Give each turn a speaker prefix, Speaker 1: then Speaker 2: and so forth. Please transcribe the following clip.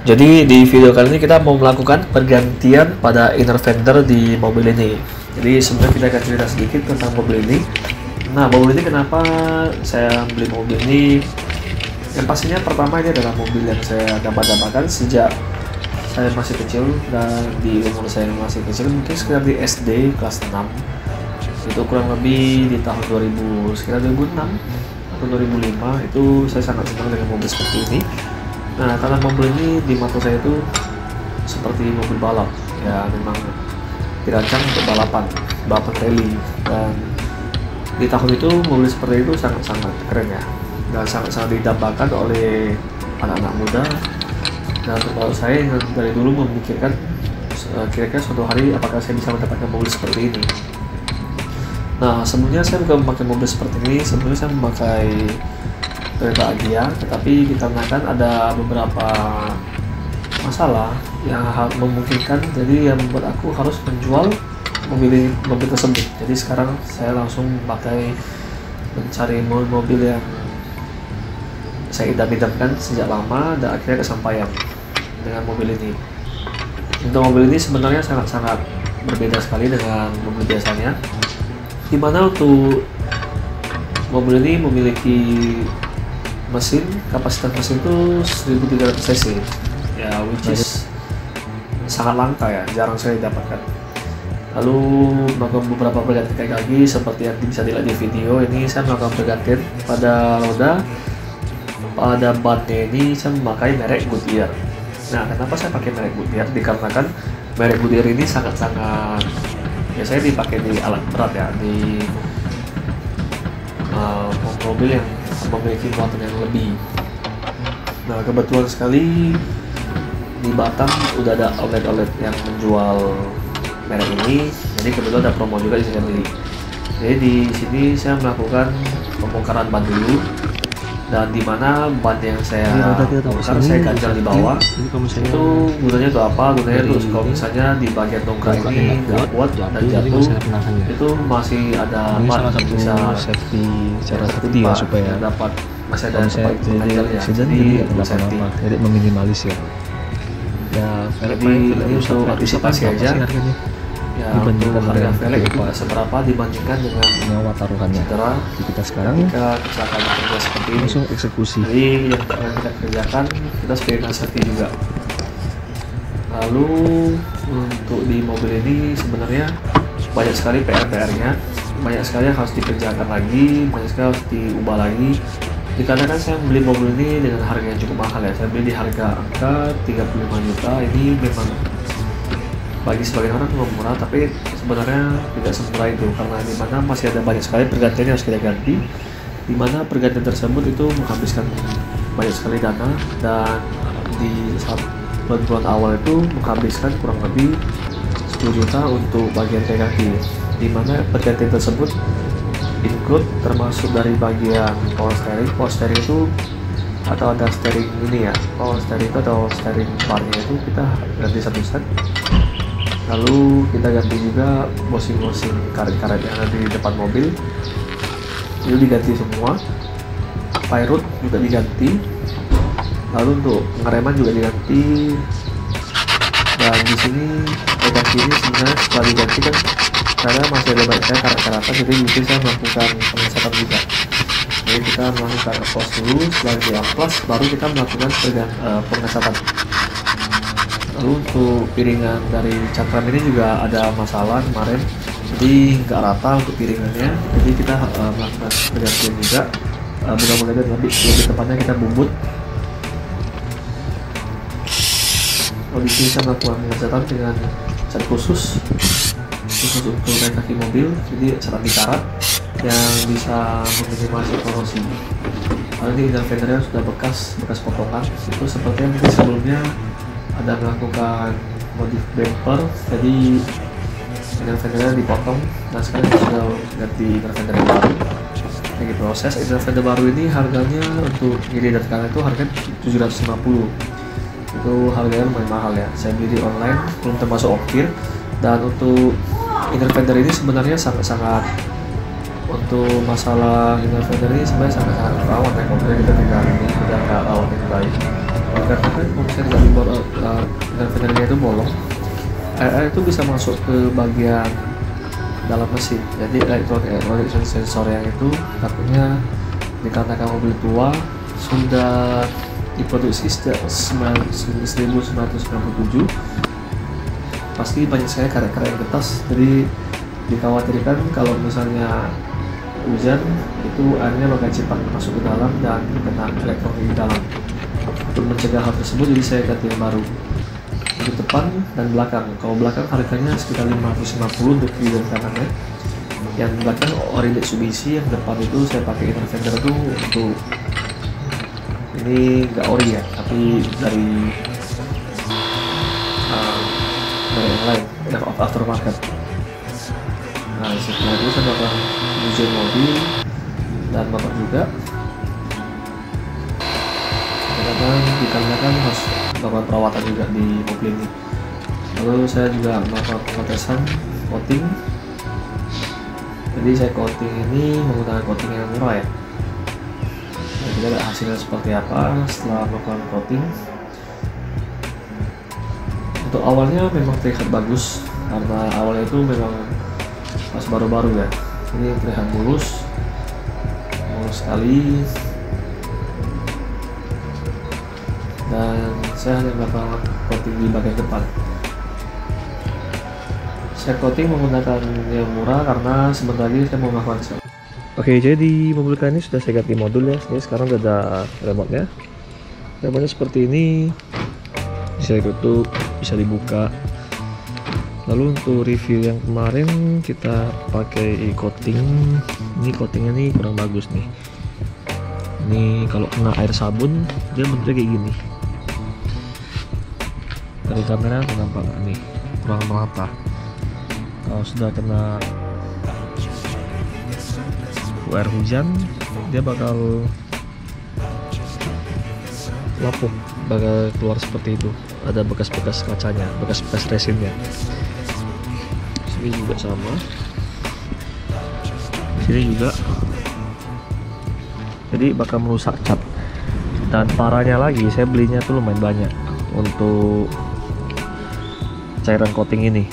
Speaker 1: Jadi di video kali ini kita mau melakukan pergantian pada inner fender di mobil ini. Jadi sebenarnya kita akan cerita sedikit tentang mobil ini. Nah, mobil ini kenapa saya beli mobil ini? Yang pastinya pertama ini adalah mobil yang saya dambakan sejak saya masih kecil, dan di umur saya masih kecil, mungkin sekitar di SD kelas 6. Itu kurang lebih di tahun 2000, sekitar 2006 atau 2005, itu saya sangat senang dengan mobil seperti ini. Nah, karena mobil ini di mata saya itu seperti mobil balap, ya memang dirancang untuk balapan rally, dan di tahun itu mobil seperti itu sangat-sangat keren ya, dan sangat-sangat didambakan oleh anak-anak muda. Dan kalau saya yang dari dulu memikirkan kira-kira suatu hari apakah saya bisa mendapatkan mobil seperti ini. Nah, sebelumnya saya bukan memakai mobil seperti ini, sebelumnya saya memakai Toyota Agya, tetapi dikarenakan ada beberapa masalah yang memungkinkan, jadi yang membuat aku harus menjual mobil tersebut. Jadi sekarang saya langsung mencari mobil yang saya idam-idamkan sejak lama, dan akhirnya kesampaian dengan mobil ini. Untuk mobil ini sebenarnya sangat-sangat berbeda sekali dengan mobil biasanya, dimana untuk mobil ini memiliki kapasitas mesin itu 1300 cc ya, which is sangat langka ya, jarang saya dapatkan. Lalu melakukan beberapa pergantian kaki seperti yang bisa dilihat di video ini. Saya melakukan pergantian pada roda, pada bannya ini saya memakai merek Goodyear. Nah, kenapa saya pakai merek Goodyear? Dikarenakan merek Goodyear ini sangat-sangat biasanya dipakai di alat berat ya, di mobil yang memiliki muatan yang lebih. Nah, kebetulan sekali di Batam udah ada outlet yang menjual merek ini, jadi kebetulan ada promo juga di sini. Jadi di sini saya melakukan pembongkaran ban dulu, dan di mana ban yang saya bongkar saya ganjal di bawah. Itu gunanya untuk apa? Gunanya itu kalau misalnya di bagian dongkrak ini nggak kuat dan jatuh, itu masih ada ban yang bisa
Speaker 2: safety secara safety ya,
Speaker 1: tempat
Speaker 2: supaya
Speaker 1: dapat masih ada tempat ganjalnya,
Speaker 2: jadi
Speaker 1: safety.
Speaker 2: jadi meminimalis ya. Ya,
Speaker 1: Jadi ini untuk antisipasi aja. Ya, untuk harga velg itu tidak seberapa dibandingkan dengan
Speaker 2: nyawa taruhannya.
Speaker 1: cedera
Speaker 2: Jadi kita sekarang
Speaker 1: jika kecelakaan kerja seperti ini.
Speaker 2: langsung eksekusi.
Speaker 1: Jadi yang akan kita kerjakan, kita sebagai nasihati juga. Lalu untuk di mobil ini sebenarnya banyak sekali PR-nya, banyak sekali yang harus dikerjakan lagi, banyak sekali harus diubah lagi. Dikarenakan saya membeli mobil ini dengan harga yang cukup mahal ya, saya beli di harga angka 35 juta. Ini memang bagi sebagian orang itu murah, tapi sebenarnya tidak semurah itu, karena di mana masih ada banyak sekali pergantian yang harus kita ganti, di mana pergantian tersebut itu menghabiskan banyak sekali dana, dan di saat bulan awal itu menghabiskan kurang lebih 10 juta untuk bagian kaki, di mana pergantian tersebut include termasuk dari bagian power steering itu, atau ada steering ini ya, power steering itu atau steering barnya itu kita ganti satu set. Lalu kita ganti juga bosing-bosing karet-karet yang ada di depan mobil, itu diganti semua. Pirut juga diganti. Lalu untuk pengereman juga diganti. Dan di sini kaki ini sebenarnya setelah diganti kan, karena masih ada banyak karet-karatan, jadi mungkin saya melakukan pengecatan juga. Jadi kita melakukan amplas dulu, setelah di amplas baru kita melakukan pengecatan. Lalu untuk piringan dari cakram ini juga ada masalah kemarin, jadi nggak rata untuk piringannya, jadi kita melakukan pergantian juga. Mudah-mudahan lebih tepatnya kita bubut. Lalu di sini saya melakukan pengecatan dengan cat khusus untuk kaki mobil, jadi cat anti karat yang bisa meminimasi korosi. Lalu ini inner fendernya sudah bekas potongan, itu seperti yang mungkin sebelumnya ada melakukan modif bumper, jadi inner fendernya dipotong, dan sekarang sudah ganti inner fender yang baru. Lagi proses. Inner fender baru ini harganya untuk ini dan kanan itu harganya 750, itu harganya lumayan mahal ya, saya beli di online belum termasuk ongkir. Dan untuk inner fender ini sebenarnya sangat-sangat, untuk masalah inner fender ini sebenarnya sangat-sangat rawan ya, kalau kita tinggal ini udah nggak rawat yang baik. karena kan kalau misalnya nggak dibuat intervendernya itu bolong, air itu bisa masuk ke bagian dalam mesin. Jadi elektronik sensor yang itu takutnya dikarenakan mobil tua sudah diproduksi sejak 1997, pasti banyak sekali karet-karet yang kertas. Jadi dikhawatirkan kalau misalnya hujan itu airnya bakal cepat masuk ke dalam dan kena elektronik di dalam. Untuk mencegah hal tersebut, jadi saya ganti yang baru untuk depan dan belakang. Kalau belakang harganya sekitar 550 untuk kiri dan kanannya. Yang belakang ori Mitsubishi, yang depan itu saya pakai interfender itu untuk ini nggak ori ya, tapi dari yang lain, dari aftermarket. Nah setelah itu saya melakukan ujian mobil dan motor juga, karena dikarenakan harus melakukan perawatan juga di mobil ini. Lalu saya juga melakukan pengetesan coating. Jadi saya coating ini menggunakan coating yang murah ya. Nah, kita lihat hasilnya seperti apa setelah melakukan coating. Untuk awalnya memang terlihat bagus karena awalnya itu memang pas baru-baru ya. Ini terlihat mulus sekali. Dan saya hanya melakukan coating di bagian depan. Saya coating menggunakan yang murah karena sebentar lagi saya mau melakukan set.
Speaker 2: Oke, jadi di mobil kalian ini sudah saya ganti modul ya. Ini sekarang udah ada remote-nya. Remote-nya seperti ini, bisa ditutup, bisa dibuka. Lalu untuk review yang kemarin kita pakai coating. Ini coatingnya nih kurang bagus nih. Ini kalau kena air sabun dia bentuknya kayak gini. Dari kamera nampak nggak nih, kurang merata. Kalau sudah kena air hujan dia bakal lapuk, bakal keluar seperti itu. Ada bekas-bekas kacanya, bekas-bekas resinnya. Sini juga sama, sini juga. Jadi bakal merusak cat. Dan parahnya lagi, saya belinya tuh lumayan banyak untuk cairan coating ini.